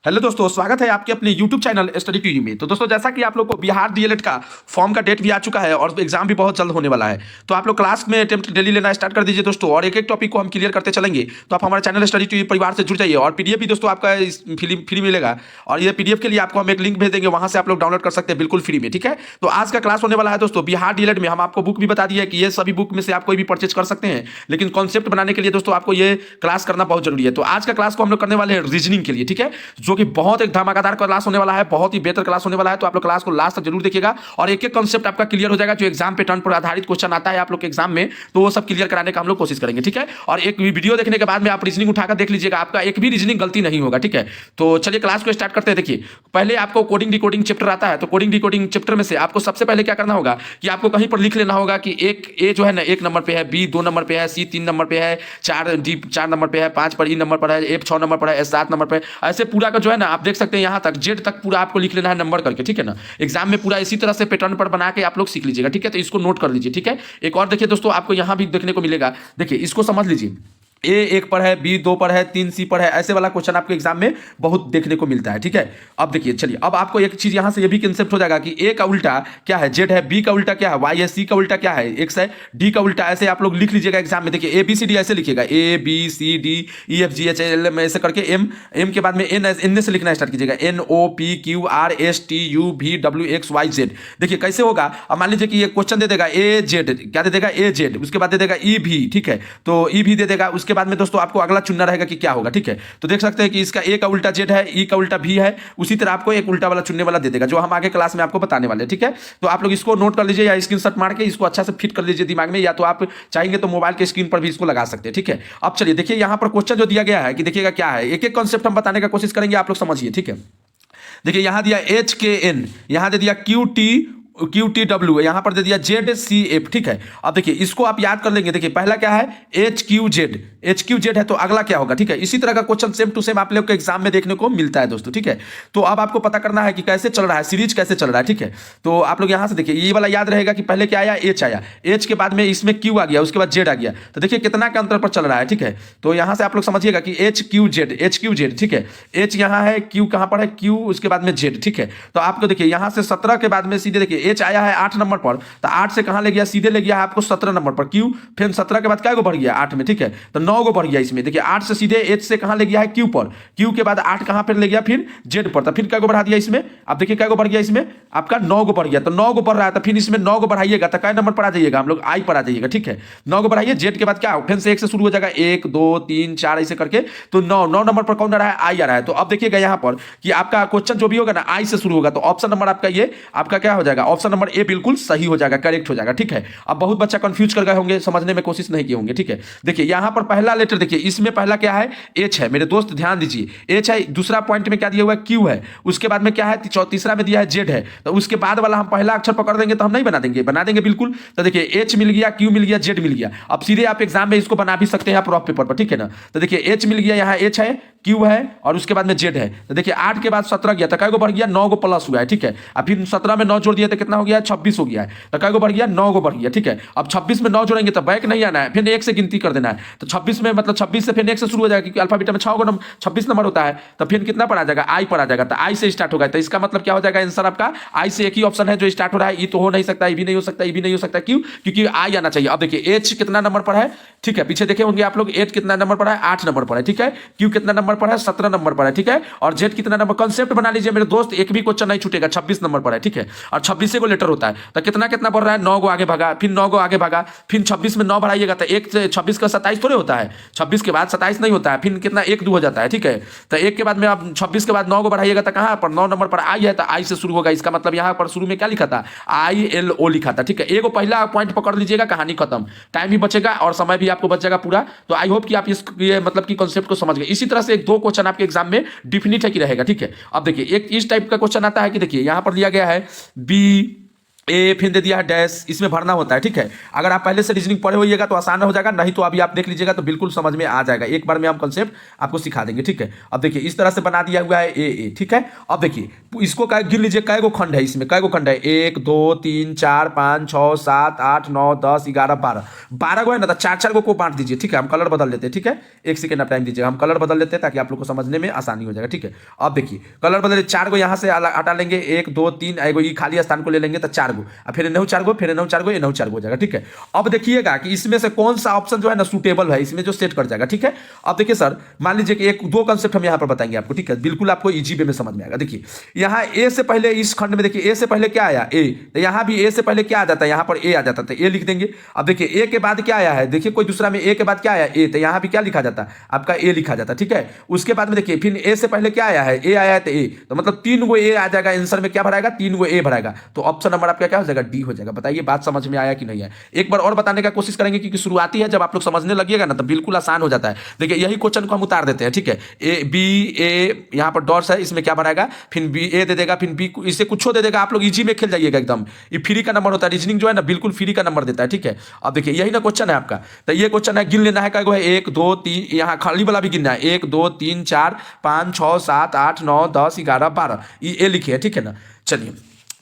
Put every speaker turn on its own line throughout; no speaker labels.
Hello दोस्तों, स्वागत है आपके अपने YouTube चैनल स्टडी टीवी में। तो दोस्तों, जैसा कि आप लोग को बिहार डीएलएड का फॉर्म का डेट भी आ चुका है और एग्जाम भी बहुत जल्द होने वाला है, तो आप लोग क्लास में अटेम्प्ट डेली लेना स्टार्ट कर दीजिए दोस्तों। और एक एक टॉपिक को हम क्लियर करते चलेंगे। तो आप हमारे चैनल स्टडी टीवी परिवार से जुड़ जाइए और पीडीएफ भी दोस्तों आपका फ्री मिलेगा। और ये पीडीएफ के लिए आपको हम एक लिंक भेज देंगे, वहां से आप लोग डाउनलोड कर सकते हैं बिल्कुल फ्री में। ठीक है, तो आज का क्लास होने वाला है दोस्तों बिहार डीएलएड में। हम आपको बुक भी बता दिए कि ये सभी बुक में से आप कोई भी परचेज कर सकते हैं, लेकिन कॉन्सेप्ट बनाने के लिए दोस्तों आपको ये क्लास करना बहुत जरूरी है। तो आज का क्लास को हम लोग करने वाले हैं रीजनिंग के लिए, ठीक है, जो कि बहुत एक धमाकेदार क्लास होने वाला है, बहुत ही बेहतर क्लास होने वाला है। तो आप लोग क्लास को लास्ट तक जरूर देखिएगा और एक एक कॉन्सेप्ट आपका क्लियर हो जाएगा। जो एग्जाम पैटर्न पर आधारित क्वेश्चन आता है आप लोग के एग्जाम में, तो वो सब क्लियर कराने का हम लोग कोशिश करेंगे। ठीक है, और एक वीडियो देखने के बाद में आप रीजनिंग उठाकर देख लीजिएगा, आपका एक भी रीजनिंग गलती नहीं होगा। ठीक है, तो चलिए क्लास को स्टार्ट करते हैं। देखिए, पहले आपको कोडिंग डिकोडिंग चैप्टर आता है, तो कोडिंग डिकोडिंग चैप्टर में से आपको सबसे पहले क्या करना होगा कि आपको कहीं पर लिख लेना होगा कि एक ए जो है ना 1 नंबर पे है, बी 2 नंबर पे है, सी 3 नंबर पे है, 4 डी 4 नंबर पे है, 5 पर ई नंबर पर है, एफ 6 नंबर पर है, एस 7 नंबर पे। ऐसे पूरा का जो है ना आप देख सकते हैं यहाँ तक जेड तक पूरा आपको लिख लेना है नंबर करके। ठीक है ना, एग्जाम में पूरा इसी तरह से पैटर्न पर बना के आप लोग सीख लीजिएगा। ठीक है, तो इसको नोट कर लीजिए। ठीक है, एक और देखिए दोस्तों, आपको यहां भी देखने को मिलेगा। देखिए, इसको समझ लीजिए, ए 1 पर है, बी 2 पर है, 3 सी पर है। ऐसे वाला क्वेश्चन आपके एग्जाम में बहुत देखने को मिलता है। ठीक है, अब देखिए, चलिए अब आपको एक चीज यहां से ये भी कंसेप्ट हो जाएगा कि ए का उल्टा क्या है, जेड है, बी का उल्टा क्या है, वाई है, सी का उल्टा क्या है, एक्स है, डी का उल्टा। ऐसे आप लोग लिख लीजिएगा एग्जाम में। देखिए, ए बी सी डी ऐसे लिखिएगा, A B C D E F G H L M ऐसे करके एम के बाद में एन से लिखना स्टार्ट कीजिएगा, N O P Q R S T U V W X Y Z. देखिए कैसे होगा। अब मान लीजिए कि ये क्वेश्चन दे देगा ए जेड, क्या दे देगा, ए जेड, उसके बाद दे देगा ई भी। ठीक है, तो ई भी दे देगा। उसके बाद में दोस्तों आपको अगला चुनना रहेगा कि क्या होगा। ठीक है, तो देख सकते हैं कि इसका ए का उल्टा जेड है, ई का उल्टा भी है। उसी तरह आपको एक उल्टा वाला चुनने वाला दे देगा, जो हम आगे क्लास में आपको बताने वाले हैं। ठीक है, तो आप लोग इसको नोट कर लीजिए या स्क्रीनशॉट मार के इसको अच्छा से फिट कर लीजिए दिमाग में, या तो आप चाहेंगे तो मोबाइल के स्क्रीन पर भी इसको लगा सकते हैं। ठीक है, अब चलिए देखिए यहाँ पर क्वेश्चन जो दिया गया है कि देखिएगा क्या है, एक एक कॉन्सेप्ट हम बताने का कोशिश करेंगे, आप लोग समझिए। ठीक है, देखिए यहां दिया एच के एन, यहां दे दिया क्यू टी डब्ल्यू, यहां पर दे दिया जेड सी एफ। ठीक है, अब देखिए इसको आप याद कर लेंगे। देखिए पहला क्या है, एच क्यू जेड है, तो अगला क्या होगा। ठीक है, इसी तरह का क्वेश्चन सेम टू सेम आप लोग के एग्जाम में देखने को मिलता है दोस्तों। ठीक है, तो अब आपको पता करना है कि कैसे चल रहा है, सीरीज कैसे चल रहा है। ठीक है, तो आप लोग यहां से देखिए, ये वाला याद रहेगा कि पहले क्या आया, एच आया, एच के बाद में इसमें क्यू आ गया, उसके बाद जेड आ गया। तो देखिए कितना के अंतर पर चल रहा है। ठीक है, तो यहां से आप लोग समझिएगा कि एच क्यू जेड। ठीक है, एच यहां है, क्यू कहां पर है, क्यू उसके बाद में जेड। ठीक है, तो आपको देखिए यहां से 17 के बाद में सीधे देखिए एच आया है 8 नंबर पर, तो 8 से कहां ले गया, सीधे ले गया है आपको 17 नंबर पर। क्यू फिर 17 के बाद क्या गो बढ़ गया 8 में। ठीक है, तो 9 गो बढ़ गया इसमें। देखिए 8 से सीधे एच से कहां ले गया है, क्यू पर, क्यू के बाद 8 कहां पर ले गया, फिर जेड पर, तो फिर क्या गो बढ़ा दिया इसमें। अब देखिए क्या गो बढ़ गया इसमें, आपका 9 गो बढ़ गया। तो 9 गो बढ़ रहा है, तो फिर इसमें 9 गो बढ़ाइएगा तो क्या नंबर पर आ जाइएगा, हम लोग आई पर आ जाइएगा। ठीक है, 9 गो बढ़ाइए, जेड के बाद क्या फिर से 1 से शुरू हो जाएगा, 1 2 3 4 ऐसे करके, तो 9 नंबर पर कौन आ रहा है, आई आ रहा है। तो अब देखिएगा यहां पर कि आपका क्वेश्चन जो भी होगा ना आई से शुरू होगा, तो ऑप्शन नंबर आपका ये आपका क्या हो जाएगा, ऑप्शन नंबर ए बिल्कुल सही हो जाएगा, करेक्ट हो जाएगा। ठीक है, अब बहुत बच्चा कंफ्यूज कर गए होंगे, समझने में कोशिश नहीं किए होंगे। ठीक है, देखिए यहां पर पहला लेटर देखिए, इसमें पहला क्या है, एच है मेरे दोस्त, ध्यान दीजिए, एच है। दूसरा पॉइंट में क्या दिया हुआ है, क्यू है। उसके बाद में क्या है, तीसरा में दिया है जेड है। तो उसके बाद वाला हम पहला अक्षर पकड़ देंगे तो हम नहीं बना देंगे बिल्कुल। तो देखिए एच मिल गया, क्यू मिल गया, जेड मिल गया। अब सीधे आप एग्जाम में इसको बना भी सकते हैं आप रफ पेपर पर। ठीक है ना, तो देखिए एच मिल गया, यहाँ एच है, क्यू है और उसके बाद में जेड है। तो देखिए 8 के बाद 17 गया, तो काय को बढ़ गया, 9 को प्लस हुआ है। ठीक है, अब फिर 17 में 9 जोड़ दिया तो कितना हो गया, 26 हो गया है। तो काय को बढ़ गया, 9 को बढ़ गया। ठीक है, अब 26 में 9 जोड़ेंगे तो बैक नहीं आना है, फिर 1 से गिनती कर देना है। तो 26 में मतलब 26 से फिर 1 से शुरू हो जाएगा, क्योंकि अल्फा बीटा में 6 नंबर 26 नंबर होता है। तो फिर कितना पर आ जाएगा, आई पर आ जाएगा। तो आई से स्टार्ट होगा, तो इसका मतलब क्या हो जाएगा, आंसर आपका आई से एक ही ऑप्शन है जो स्टार्ट हो रहा है। ये तो हो नहीं सकता, ये भी नहीं हो सकता, ये भी नहीं हो सकता। क्यों, क्योंकि आई आना चाहिए। अब देखिए एच कितना नंबर पर है, ठीक है, पीछे देखे होंगे आप लोग, एच कितना नंबर पर है, 8 नंबर पर है। ठीक है, क्यू कितना नंबर पर है, 17 नंबर पर है। ठीक है, और जेड कितना नंबर, कॉन्सेप्ट बना लीजिए मेरे दोस्त, एक भी क्वेश्चन नहीं छूटेगा, 26 नंबर पर है। ठीक है, और 26 को लेटर होता है, तो कितना कितना बढ़ रहा है, 9 को आगे भागा, फिर 9 को आगे भागा, फिर 26 में 9 बढ़ाइएगा तो 1 से 26 का 27 थोड़े होता है, 26 के बाद 27 नहीं होता है, फिर कितना 1 2 हो जाता है। ठीक है, तो 1 के बाद में आप 26 के बाद 9 को बढ़ाइएगा तो कहां पर 9 नंबर पर आई है, तो आई से शुरू होगा। इसका मतलब यहां पर शुरू में क्या लिखा था, ILO लिखा था। ठीक है, एगो पहला पॉइंट पकड़ लीजिएगा, कहानी खत्म, टाइम भी बचेगा और समय भी आपको बचेगा पूरा। तो आई होप कि आप ये मतलब कि कॉन्सेप्ट को समझ गए। इसी तरह से 1 2 क्वेश्चन आपके एग्जाम में डिफिनिट है कि रहेगा। ठीक है, अब देखिए एक इस टाइप का क्वेश्चन आता है कि देखिए यहां पर दिया गया है बी ए फिर दे दिया है डैश, इसमें भरना होता है। ठीक है, अगर आप पहले से रीजनिंग पढ़े होइएगा तो आसान हो जाएगा, नहीं तो अभी आप देख लीजिएगा तो बिल्कुल समझ में आ जाएगा। एक बार में हम कंसेप्ट आपको सिखा देंगे। ठीक है, अब देखिए इस तरह से बना दिया हुआ है ए। ठीक है, अब देखिए इसको गिन लीजिए कै गो खंड है, इसमें कै गो खंड है, 1 2 3 4 5 6 7 8 9 10 11 12, 12 गो है ना, तो 4 को बांट दीजिए। ठीक है, हम कलर बदल लेते हैं। ठीक है, एक सेकंड आप टाइम दीजिए, हम कलर बदल लेते हैं ताकि आप लोग को समझने में आसानी हो जाएगा। ठीक है, अब देखिए कलर बदले, 4 गो यहाँ से हटा लेंगे, 1 2 3, एगो ये खाली स्थान को ले लेंगे तो 4 गो, फिर इनहु 4 गो, फिर इनहु 4 गो, इनहु 4 गो हो जाएगा। ठीक है, अब देखिएगा कि इसमें से कौन सा ऑप्शन जो है ना सूटेबल है, इसमें जो सेट कर जाएगा। ठीक है, अब देखिए सर मान लीजिए कि एक दो कंसेप्ट हम यहाँ पर बताएंगे आपको। ठीक है, बिल्कुल आपको इजी वे में समझ में आएगा। देखिए यहाँ ए से पहले इस खंड में देखिए ए से पहले क्या आया, ए, तो यहाँ भी ए से पहले क्या आ जाता है, यहाँ पर ए आ जाता है, ए लिख देंगे। अब देखिए ए के बाद क्या आया है, देखिए कोई दूसरा में ए के बाद क्या आया, ए, तो यहाँ भी क्या लिखा जाता है, आपका ए लिखा जाता है। ठीक है, उसके बाद में देखिए फिर ए से पहले क्या आया है, ए आया है तो ए, तो मतलब 3 गो ए आ जाएगा, आंसर में क्या भराएगा, 3 गो ए भराएगा, तो ऑप्शन नंबर आपका क्या हो जाएगा, डी हो जाएगा। बताइए बात समझ में आया कि नहीं है। एक बार और बताने का कोशिश करेंगे क्योंकि शुरुआती है, जब आप लोग समझने लगिएगा ना तो बिल्कुल आसान हो जाता है। देखिए यही क्वेश्चन को हम उतार देते हैं। ठीक है, ए बी, ए यहाँ पर डॉट्स है, इसमें क्या भराएगा, फिर बी ए दे देगा, फिर बी इससे कुछ दे देगा। आप लोग इजी में खेल जाइएगा एकदम, ये फ्री का नंबर होता है, रीजनिंग जो है ना बिल्कुल फ्री का नंबर देता है। ठीक है, अब देखिए यही ना क्वेश्चन है आपका, तो ये क्वेश्चन है, गिन लेना है क्या है, 1 2 3, यहाँ खाली वाला भी गिनना है, 1 2 3 4 5 6 7 8 9 10 11 12, ये लिखिए। ठीक है ना, चलिए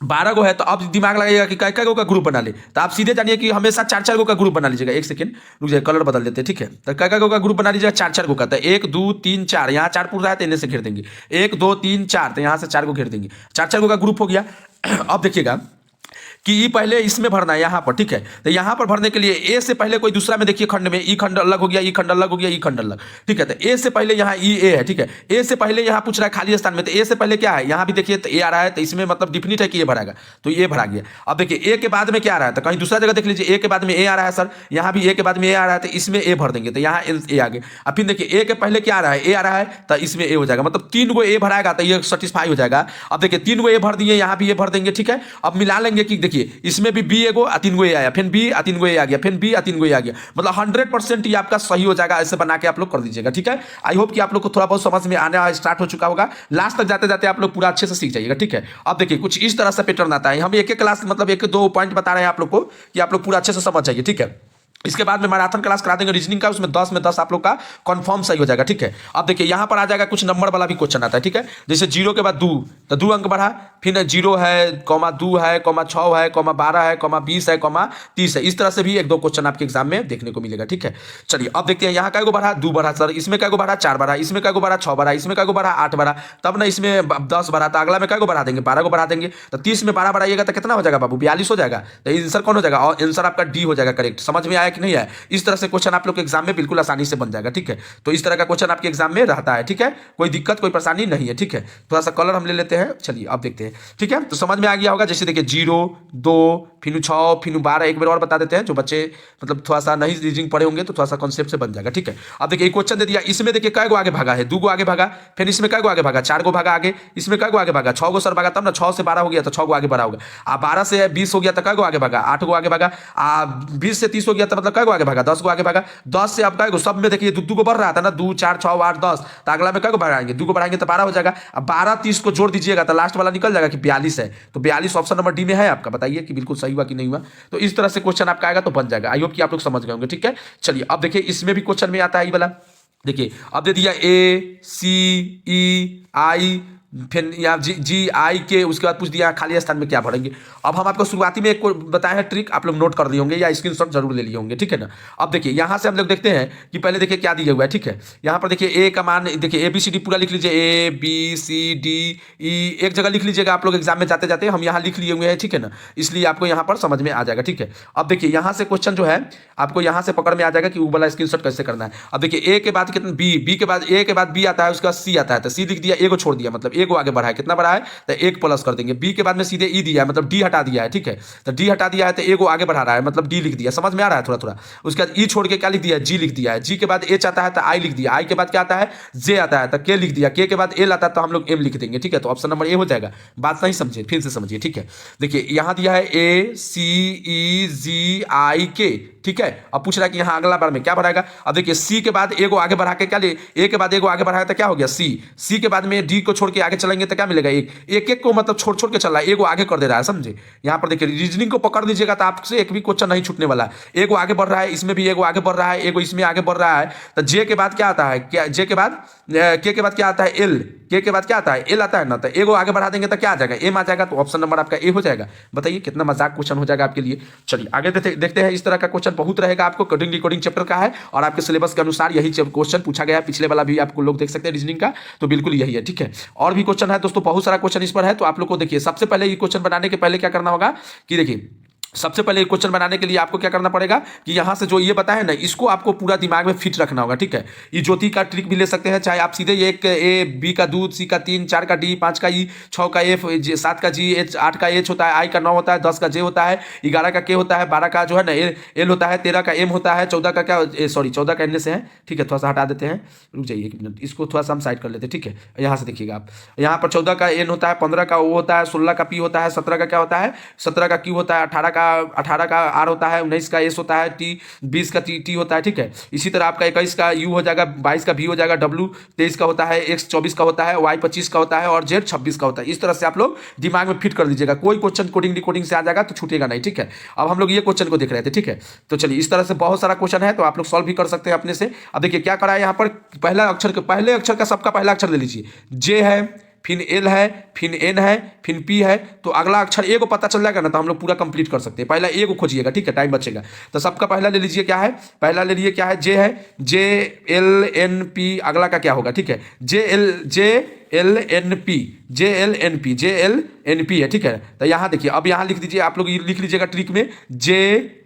12 गो है, तो अब दिमाग लगाइएगा कि कै गो का ग्रुप बना ले, तो आप सीधे जानिए कि हमेशा 4 गो का ग्रुप बना लीजिएगा। एक सेकंड रुक जाइए, कलर बदल देते हैं। ठीक है, तो कै गो का ग्रुप बना लीजिएगा, 4 गो का, तो 1 2 3 4, यहाँ 4 पूरा है तो इन्हें से घेर देंगे, 1 2 3 4, तो यहाँ से 4 को घेर देंगे, 4 गो का ग्रुप हो गया। अब देखिएगा कि ई पहले इसमें भरना है यहाँ पर। ठीक है, तो यहाँ पर भरने के लिए ए से पहले कोई दूसरा में देखिए खंड में, ई खंड अलग हो गया, ई खंड अलग हो गया, ई खंड अलग। ठीक है, तो ए से पहले यहाँ ई ए है। ठीक है, ए से पहले यहाँ पूछ रहा है खाली स्थान में, तो ए से पहले क्या है, यहाँ भी देखिए तो ए आ रहा है, तो इसमें मतलब डिफिनिट है कि ये भराएगा, तो ये भरा गया। अब देखिए ए के बाद में क्या आ रहा है, तो कहीं दूसरा जगह देख लीजिए, ए के बाद में ए आ रहा है सर, यहाँ भी ए के बाद में ए आ रहा है, तो इसमें ए भर देंगे, तो यहाँ ए आ गया। अब फिर देखिए ए के पहले क्या आ रहा है, ए आ रहा है, तो इसमें ए हो जाएगा, मतलब 3 गो ए भराएगा तो ये सेटिस्फाई हो जाएगा। अब देखिए 3 गो ए भर दिए, यहाँ भी ए भर देंगे। ठीक है, अब मिला लेंगे कि देखिए इसमें भी बी एगो 3 गो ए आया, फिर बी 3 गो ए आ गया, फिर बी 3 गो ए आ गया, मतलब 100% ये आपका सही हो जाएगा। ऐसे बना के आप लोग कर दीजिएगा। ठीक है, आई होप कि आप लोग को थोड़ा बहुत समझ में आने स्टार्ट हो चुका होगा। लास्ट तक जाते जाते आप लोग पूरा अच्छे से सीख जाइएगा। ठीक है, अब देखिए कुछ इस तरह से पैटर्न आता है, हम एक एक क्लास मतलब एक दो पॉइंट बता रहे हैं आप लोग को कि आप लोग पूरा अच्छे से समझ जाइए। ठीक है, इसके बाद में मैराथन क्लास करा देंगे रीजनिंग का, उसमें 10 में 10 आप लोग का कंफर्म सही हो जाएगा। ठीक है, अब देखिए यहाँ पर आ जाएगा कुछ नंबर वाला भी क्वेश्चन आता है। ठीक है, जैसे 0 के बाद 2, तो 2 अंक बढ़ा, फिर 0 है, कॉमा 2 है, कॉमा 6 है, कॉमा 12 है, कॉमा 20 है, कॉमा 30 है। इस तरह से भी एक दो क्वेश्चन आपके एग्जाम में देखने को मिलेगा। ठीक है, चलिए अब देखते हैं यहाँ क्या बढ़ा, 2 बढ़ा सर, इसमें क्या बढ़ा, 4 बढ़ा, इसमें क्या बढ़ा, 6 बढ़ा, इसमें क्या बढ़ा, 8 बढ़ा, तब ना इसमें 10 बढ़ा, तो अगला में क्या बढ़ा देंगे, 12 को बढ़ा देंगे, तो 30 में 12 बढ़ाइएगा तो कितना हो जाएगा बाबू, 42 हो जाएगा। तो आंसर कौन हो जाएगा, और आंसर आपका डी हो जाएगा। करेक्ट, समझ में आया कि नहीं है। इस तरह से क्वेश्चन आप लोग के एग्जाम में बिल्कुल आसानी से बन जाएगा। ठीक है, तो इस तरह का क्वेश्चन आपके एग्जाम में रहता है। ठीक है, कोई दिक्कत कोई परेशानी नहीं है। ठीक है, थोड़ा सा कलर हम ले लेते हैं, चलिए अब देखते हैं। ठीक है, तो समझ में आ गया होगा। जैसे देखिए 0 2 फिर 6 फिर 12, एक बार और बता देते हैं, जो बच्चे मतलब थोड़ा सा नहीं रीजनिंग पढ़े होंगे तो थोड़ा सा कॉन्सेप्ट से बन जाएगा। ठीक है, अब देखिए एक क्वेश्चन दे दिया, इसमें देखिए कै गो आगे भागा है, 2 गो आगे भागा, फिर इसमें कै गो आगे भागा, 4 गो भागा आगे, इसमें कै गो आगे भागा, 6 गो सर भागा, तब ना 6 से 12 हो गया तो 6 गो आगे बढ़ा होगा। 12 से 20 हो गया तो कै गो आगे भागा, 8 गो आगे भागा। 20 से 30 हो गया तो मतलब कै गो आगे भागा, 10 गो आगे भागा। 10 से अब कै गो, सब में देखिए 2 को बढ़ रहा था ना, 2 4 6 8 10, तो अगला में कै गो बढ़ाएंगे, 2 को बढ़ाएंगे तो 12 हो जाएगा। अब 12 30 को जोड़ दीजिएगा तो लास्ट वाला निकल जाएगा कि 42 है, तो 42 ऑप्शन नंबर डी में है आपका। बताइए कि बिल्कुल सही हुआ कि नहीं हुआ। तो इस तरह से क्वेश्चन आपका आएगा तो बन जाएगा। आई होप कि आप लोग समझ गए होंगे। ठीक है, चलिए अब देखिए इसमें भी क्वेश्चन में आता है ये वाला। देखिए अब दे दिया ए सी ई आई, फिर यहाँ जी आई के, उसके बाद पूछ दिया खाली स्थान में क्या भरेंगे। अब हम आपको शुरुआती में एक को बताए हैं ट्रिक, आप लोग नोट कर लिए होंगे या स्क्रीनशॉट जरूर ले लिए होंगे। ठीक है ना, अब देखिए यहाँ से हम लोग देखते हैं कि पहले देखिए क्या दिया हुआ है। ठीक है, यहाँ पर देखिए ए का मान, देखिए ए बी सी डी पूरा लिख लीजिए, ए बी सी डी ई, एक जगह लिख लीजिएगा आप लोग एग्जाम में जाते जाते, हम यहाँ लिख लिए हुए हैं। ठीक है ना, इसलिए आपको यहाँ पर समझ में आ जाएगा। ठीक है, अब देखिए यहाँ से क्वेश्चन जो है आपको यहाँ से पकड़ में आ जाएगा कि वो वाला स्क्रीनशॉट कैसे करना है। अब देखिए ए के बाद कितना, बी के बाद ए के बाद बी आता है, उसके बाद सी आता है, तो सी लिख दिया, ए को छोड़ दिया, मतलब ए को आगे बढ़ा है, कितना बढ़ा है तो 1 प्लस कर देंगे। बी के बाद में सीधे ई दिया है, मतलब डी हटा दिया है। ठीक है, तो डी हटा दिया है तो ए को आगे बढ़ा रहा है, मतलब डी लिख दिया। समझ में आ रहा है थोड़ा थोड़ा। उसके बाद ई छोड़ के क्या लिख दिया है, जी लिख दिया है। जी के बाद एच आता है तो आई लिख दिया, आई के बाद क्या आता है, जे आता है तो के लिख दिया, के बाद एल आता है तो हम लोग एम लिख देंगे। ठीक है, तो ऑप्शन नंबर ए हो जाएगा। बात नहीं समझिए, फिर से समझिए। ठीक है, देखिए यहाँ दिया है ए सी ई जी आई के, ठीक है। अब पूछ रहा है कि यहाँ अगला बार में क्या बढ़ाएगा। अब देखिए सी के बाद ए को आगे बढ़ा के क्या ले, ए के बाद ए को आगे बढ़ाया तो क्या हो गया सी के बाद में डी को छोड़ के आगे चलेंगे तो क्या मिलेगा एक एक को मतलब छोड़ छोड़ के चल रहा है, ए को आगे कर दे रहा है, समझे। यहाँ पर देखिए रीजनिंग को पकड़ लीजिएगा तो आपसे एक भी क्वेश्चन नहीं छूटने वाला है। ए को आगे बढ़ रहा है, इसमें भी ए को आगे बढ़ रहा है, ए को इसमें आगे बढ़ रहा है, तो जे के बाद क्या आता है, क्या जे के बाद के बाद क्या आता है एल, के बाद क्या आता है एल आता है ना, तो ए को आगे बढ़ा देंगे तो क्या आ जाएगा एम आ जाएगा, तो ऑप्शन नंबर आपका ए हो जाएगा। बताइए कितना मजाक क्वेश्चन हो जाएगा आपके लिए। चलिए आगे देखते हैं। इस तरह का क्वेश्चन बहुत रहेगा आपको, कोडिंग डिकोडिंग चैप्टर का है और आपके सिलेबस के अनुसार यही क्वेश्चन पूछा गया है। पिछले वाला भी आपको लोग देख सकते हैं रीजनिंग का, तो बिल्कुल यही है, ठीक है। और भी क्वेश्चन है दोस्तों, बहुत सारा क्वेश्चन इस पर है, तो आप लोग को देखिए सबसे पहले ये क्वेश्चन बनाने के पहले क्या करना होगा कि देखिए सबसे पहले क्वेश्चन बनाने के लिए आपको क्या करना पड़ेगा कि यहां से जो ये बताया ना इसको आपको पूरा दिमाग में फिट रखना होगा, ठीक है। ये ज्योति का ट्रिक भी ले सकते हैं, चाहे आप सीधे एक ए, बी का दूध, सी का 3, 4 का डी, 5 का ई, 6 का एफ, 7 का जी, एच 8 का एच होता है, आई का 9 होता है, 10 का जे होता है, 11 का के होता है, 12 का जो है ना एल होता है, 13 का एम होता है, 14 का क्या सॉरी 14 का एन से है, ठीक है। थोड़ा सा हटा देते हैं, रुक जाइए 1 मिनट, इसको थोड़ा सा हम साइड कर लेते हैं, ठीक है। यहाँ से देखिएगा आप, यहाँ पर 14 का एन होता है, 15 का ओ होता है, 16 का पी होता है, 17 का क्या होता है, 17 का क्यू होता है, 18 का आर होता है, 19 का एस होता है, टी 20 का टी होता है, ठीक है। इसी तरह आपका 21 का यू हो जाएगा, 22 का भी हो जाएगा, डब्ल्यू 23 का होता है, एक्स 24 का होता है, वाई 25 का होता है और जेड 26 का होता है। इस तरह से आप लोग दिमाग में फिट कर लीजिएगा, कोई क्वेश्चन कोडिंग डिकोडिंग से आ जाएगा तो छूटेगा नहीं, ठीक है। अब हम लोग ये क्वेश्चन को देख रहे थे, ठीक है। तो चलिए इस तरह से बहुत सारा क्वेश्चन है, तो आप लोग सॉल्व भी कर सकते हैं अपने से। अब देखिए क्या करा है यहाँ पर, पहले अक्षर का सबका पहला अक्षर ले लीजिए, जे है, फिर एल है, फिर एन है, फिर पी है, तो अगला अक्षर ए को पता चल जाएगा ना, तो हम लोग पूरा कंप्लीट कर सकते हैं। पहला ए को खोजिएगा, ठीक है, टाइम बचेगा। तो सबका पहला ले लीजिए, क्या है पहला ले लीजिए, क्या है जे है, जे एल एन पी, अगला का क्या होगा, ठीक है, जे एल एन पी है, ठीक है। तो यहाँ देखिए, अब यहाँ लिख दीजिए, आप लोग लिख लीजिएगा ट्रिक में, जे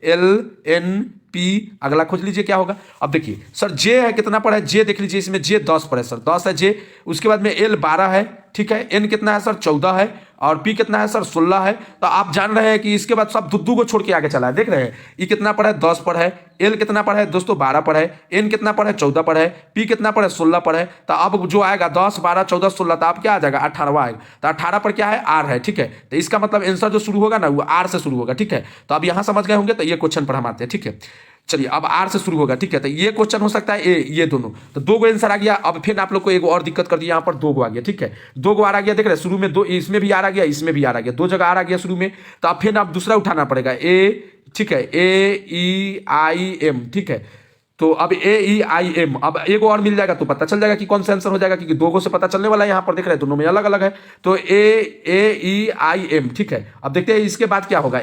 एल एन पी, अगला खोज लीजिए क्या होगा। अब देखिए सर जे है कितना पर है, जे देख लीजिए, इसमें जे 10 पर है सर, 10 है जे। उसके बाद में एल 12 है, ठीक है, एन कितना है सर 14 है, और पी कितना है सर 16 है। तो आप जान रहे हैं कि इसके बाद सब दुद्दू को छोड़ के आगे चला है, देख रहे हैं। ई कितना पर है 10 पर है, एल कितना पर है दोस्तों 12 पर है, एन कितना पर है 14 पर है, पी कितना पर है 16 पर है। तो अब जो आएगा 10 12 14 16, तो आप क्या आ जाएगा 18 आएगा। तो 18 पर क्या है आर है, ठीक है। तो इसका मतलब आंसर जो शुरू होगा ना वो आर से शुरू होगा, ठीक है। तो अब यहां समझ गए होंगे, तो ये क्वेश्चन पर हम आते हैं, ठीक है। चलिए अब आर से शुरू होगा, ठीक है। तो ये क्वेश्चन हो सकता है ये दोनों, तो 2 गो आंसर आ गया। अब फिर आप लोग को एक और दिक्कत कर दी, यहाँ पर 2 गो आ गया, ठीक है, 2 गो आ गया, देख रहे हैं शुरू में 2, इसमें भी आ गया, इसमें भी आ गया, 2 जगह आ गया शुरू में। तो अब फिर आप दूसरा उठाना पड़ेगा ए, ठीक है, ए ई आई एम, ठीक है। तो अब ए ई आई एम, अब एक और मिल जाएगा तो पता चल जाएगा कि कौन सा आंसर हो जाएगा, क्योंकि 2 गो से पता चलने वाला है। यहाँ पर देख रहे हैं दोनों में अलग अलग है, तो ए ई आई एम, ठीक है। अब देखते हैं इसके बाद क्या होगा,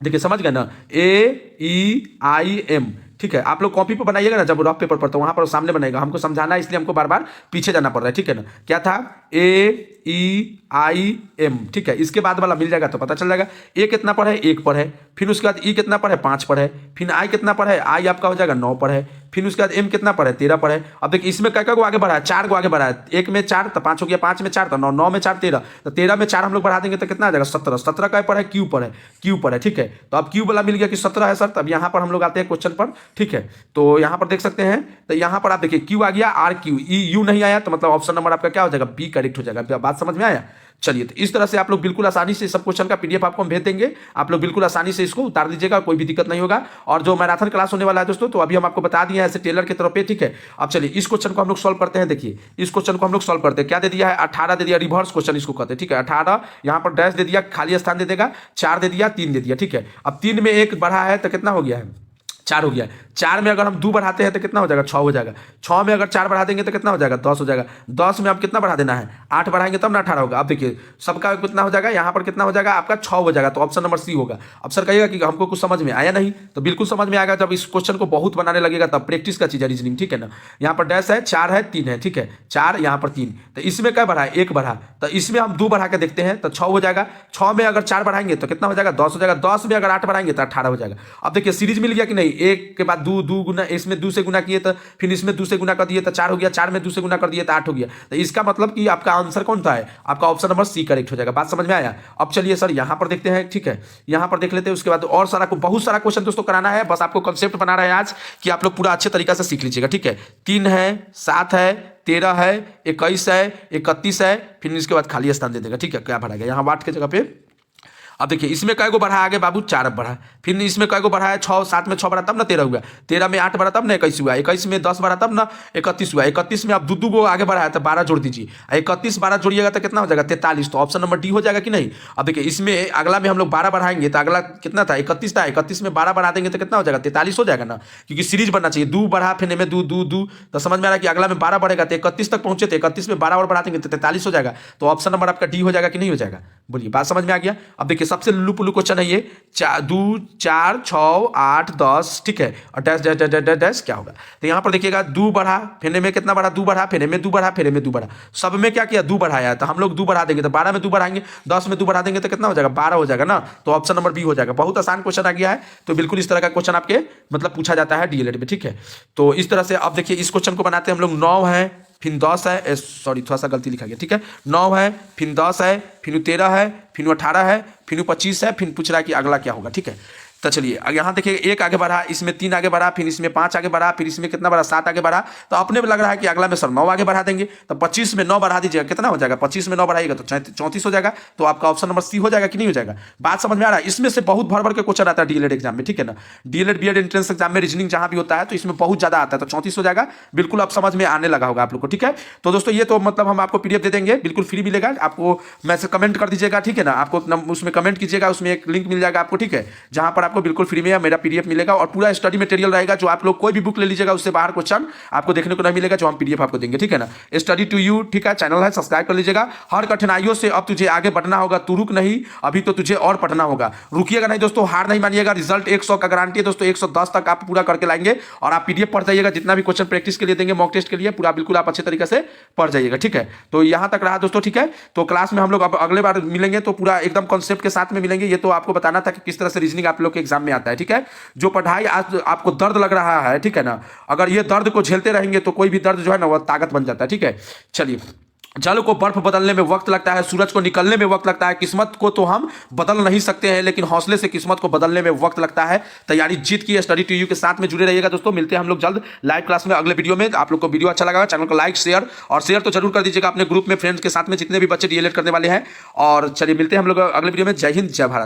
देखिए समझ गए ना, ए ई आई एम, ठीक है। आप लोग कॉपी पर बनाइएगा ना जब रफ पेपर पर, तो वहां पर सामने बनेगा, हमको समझाना है इसलिए हमको बार बार पीछे जाना पड़ रहा है, ठीक है ना। क्या था ए ई आई एम, ठीक है। इसके बाद वाला मिल जाएगा तो पता चल जाएगा। ए कितना पर है 1 पर है, फिर उसके बाद ई कितना पर है 5 पर है, फिर आई कितना पर है, आई आपका हो जाएगा 9 पर है, फिर उसके बाद एम कितना पर है 13 पर है। अब देखिए इसमें क्या को आगे बढ़ा है, 4 को आगे बढ़ा है, 1 में 4 तो 5 हो गया, 5 में 4 तो 9, 9 में 4 13, तो 13 में 4 हम लोग बढ़ा देंगे तो कितना आ जाएगा 17, 17 का पर है क्यू पर है, ठीक है। तो अब क्यू वाला मिल गया कि 17 है सर। तब यहाँ पर हम लोग आते हैं क्वेश्चन पर, ठीक है। तो यहाँ पर देख सकते हैं, तो यहाँ पर आप देखिए क्यू आ गया, आर क्यू, ई यू नहीं आया, तो मतलब ऑप्शन नंबर आपका क्या हो जाएगा बी करेक्ट हो जाएगा। बात समझ में आया। चलिए तो इस तरह से आप लोग बिल्कुल आसानी से सब क्वेश्चन का पीडीएफ आपको हम भेज देंगे, आप लोग बिल्कुल आसानी से इसको उतार दीजिएगा, कोई भी दिक्कत नहीं होगा। और जो मैराथन क्लास होने वाला है दोस्तों, तो अभी हम आपको बता दिए हैं ऐसे टेलर की तरफ पे, ठीक है। अब चलिए इस क्वेश्चन को हम लोग सॉल्व करते हैं। देखिए इस क्वेश्चन को हम लोग सॉल्व करते हैं, क्या दे दिया है 18 दे दिया, रिवर्स क्वेश्चन इसको कहते हैं, ठीक है। 18 यहाँ पर डैश दे दिया, खाली स्थान दे देगा, 4 दे दिया, 3 दे दिया, ठीक है। अब 3 में 1 बढ़ा है तो कितना हो गया है 4 हो गया। 4 में अगर हम 2 बढ़ाते हैं तो कितना हो जाएगा 6 हो जाएगा। 6 में अगर 4 बढ़ा देंगे तो कितना हो जाएगा 10 हो जाएगा। 10 में अब कितना बढ़ा देना है 8 बढ़ाएंगे तब ना 18 होगा। अब देखिए सबका कितना हो जाएगा, यहाँ पर कितना हो जाएगा आपका 6 हो जाएगा। तो ऑप्शन नंबर सी होगा। अब सर कहिएगा कि हमको कुछ समझ में आया नहीं, तो बिल्कुल समझ में आएगा जब इस क्वेश्चन को बहुत बनाने लगेगा, तब प्रैक्टिस का चीज है रीजनिंग, ठीक है ना। यहाँ पर डैश है, 4 है, 3 है, ठीक है। 4 यहाँ पर 3, तो इसमें क्या बढ़ा है 1 बढ़ा, तो इसमें हम 2 बढ़ा के देखते हैं तो 6 हो जाएगा। 6 में अगर 4 बढ़ाएंगे तो कितना हो जाएगा 10 हो जाएगा। 10 में अगर 8 बढ़ाएंगे तो 18 हो जाएगा। अब देखिए सीरीज मिल गया कि नहीं, 1 के बाद 2 गुना, इसमें 2 से गुना किए तो फिर इसमें 2 से गुना कर दिए तो 4 हो गया। 4 में 2 से गुना कर दिए तो 8 हो गया। तो इसका मतलब कि आपका आंसर कौन सा है, आपका ऑप्शन नंबर सी करेक्ट हो जाएगा। बात समझ में आया। अब चलिए सर यहाँ पर देखते हैं, ठीक है, यहाँ पर देख लेते हैं। उसके बाद और सारा बहुत सारा क्वेश्चन दोस्तों कराना है, बस आपको कंसेप्ट बना रहे हैं आज कि आप लोग पूरा अच्छे तरीके से सीख लीजिएगा, ठीक है। 3 है, 7 है, 13 है, 21 है, 31 है, फिर इसके बाद खाली स्थान दे देगा, ठीक है। क्या भरा गया यहाँ 8 के जगह पे अब देखिए इसमें कई गो बढ़ा आगे बाबू 4 बढ़ा, फिर इसमें कई गो बढ़ा है 6, 7 में 6 बढ़ा तब ना 13 हुआ, 13 में 8 बढ़ा तब ना 21 हुआ, 21 में 10 बढ़ा तब ना 31 हुआ, 31 में आप दो गो आगे बढ़ा है तो 12 जोड़ दीजिए, 31 12 जोड़िएगा तो कितना हो जाएगा 43। तो ऑप्शन नंबर डी हो जाएगा कि नहीं। अब देखिए इसमें अगला में हम लोग 12 बढ़ाएंगे तो अगला कितना था 31 था, 31 में 12 बढ़ा देंगे तो कितना हो जाएगा 43 हो जाएगा ना, क्योंकि सीरीज बनना चाहिए। 2 बढ़ा फिर में 2 2 2, तो समझ में आ रहा है कि अगला में 12 बढ़ेगा तो 31 तक पहुंचे थे, 31 में 12 और बढ़ा देंगे तो 43 हो जाएगा। तो ऑप्शन नंबर आपका डी हो जाएगा कि नहीं हो जाएगा, बोलिए बात समझ में आ गया। अब देखिए सबसे लुल्लू पुल्लू क्वेश्चन है ये, 2 4 6 8 10, ठीक है, और dash dash dash dash dash क्या होगा। तो यहाँ पर देखिएगा 2 बढ़ा फिर में कितना बढ़ा 2 बढ़ा फिर में 2 बढ़ा फिर में 2 बढ़ा, सब में क्या किया 2 बढ़ाया, तो हम लोग 2 बढ़ा देंगे तो 12 में 2 बढ़ाएंगे, 10 में 2 बढ़ा देंगे तो कितना हो जाएगा 12 हो जाएगा ना। तो ऑप्शन नंबर बी हो जाएगा। बहुत आसान क्वेश्चन आ गया है, तो बिल्कुल इस तरह का क्वेश्चन आपके मतलब पूछा जाता है डीएलएड में, ठीक है। तो इस तरह से अब देखिए इस क्वेश्चन को बनाते हैं हम लोग। 9 है फिर 10 है, सॉरी थोड़ा सा गलती लिखा गया, ठीक है। 9 है फिर 10 है फिर 13 है फिर 18 है फिर 25 है, फिर पूछ रहा है कि अगला क्या होगा, ठीक है। तो चलिए यहाँ देखिए 1 आगे बढ़ा, इसमें 3 आगे बढ़ा, फिर इसमें 5 आगे बढ़ा, फिर इसमें कितना बढ़ा 7 आगे बढ़ा। तो अपने में लग रहा है कि अगला में सर 9 आगे बढ़ा देंगे, तो 25 में 9 बढ़ा दीजिएगा कितना हो जाएगा, 25 में 9 बढ़ाइएगा तो 34 हो जाएगा। तो आपका ऑप्शन नंबर सी हो जाएगा कि नहीं हो जाएगा। बात समझ में आ रहा है। इसमें से बहुत भर भर के क्वेश्चन आता है डीएलएड एग्जाम में, ठीक है ना। डीएलएड बीएड एंट्रेंस एग्जाम में रीजनिंग जहां भी होता है तो इसमें बहुत ज्यादा आता है, तो 34 हो जाएगा। बिल्कुल आप समझ में आने लगा होगा आप लोग को, ठीक है। तो दोस्तों ये तो मतलब हम आपको पीडीएफ दे देंगे, बिल्कुल फ्री मिलेगा आपको, मैसेज कमेंट कर दीजिएगा, ठीक है ना। आपको उसमें कमेंट कीजिएगा, उसमें एक लिंक मिल जाएगा आपको, ठीक है, जहां पर आपको बिल्कुल फ्री में मेरा पीडीएफ मिलेगा और पूरा स्टडी मटेरियल रहेगा। जो आप लोग कोई भी बुक ले लीजिएगा उससे बाहर क्वेश्चन आपको देखने को नहीं मिलेगा, जो हम पीडीएफ आपको देंगे, ठीक है ना। स्टडी टू यू, ठीक है, चैनल है, सब्सक्राइब कर लीजिएगा। हर कठिनाइयों से अब तुझे आगे बढ़ना होगा, तू रुक नहीं, अभी तो तुझे और पढ़ना होगा। रुकिएगा नहीं दोस्तों, हार नहीं मानिएगा। रिजल्ट 100 का गारंटी है दोस्तों, 110 तक आप पूरा करके लाएंगे और आप पीडीएफ पढ़ जाइएगा। जितना भी क्वेश्चन प्रैक्टिस के लिए देंगे, मॉक टेस्ट के लिए, पूरा बिल्कुल आप अच्छे तरीके से पढ़ जाइएगा, ठीक है। तो यहां तक रहा दोस्तों, ठीक है। तो क्लास में हम लोग अब अगले बार मिलेंगे तो पूरा एकदम कॉन्सेप्ट के साथ में मिलेंगे। ये तो आपको बताना था कि किस तरह से रीजनिंग आप लोग के एग्जाम में आता है, ठीक है। जो पढ़ाई आज आपको दर्द लग रहा है, ठीक है ना, अगर ये दर्द को झेलते रहेंगे तो कोई भी दर्द जो है ना वो ताकत बन जाता है, ठीक है। चलिए, जल को बर्फ बदलने में वक्त लगता है, सूरज को निकलने में वक्त लगता है, किस्मत को तो हम बदल नहीं सकते हैं लेकिन हौसले से किस्मत को बदलने में वक्त लगता है। तैयारी जीत की स्टडी टू यू के साथ में जुड़े रहिएगा दोस्तों। मिलते हैं हम लोग जल्द लाइव क्लास में अगले वीडियो में। आप लोग को वीडियो अच्छा लगा चैनल को लाइक शेयर और शेयर तो जरूर कर दीजिएगा अपने ग्रुप में, फ्रेंड्स के साथ में, जितने भी बच्चे डीएलएड करने वाले हैं। और चलिए मिलते हैं हम लोग अगले वीडियो में। जय हिंद, जय भारत।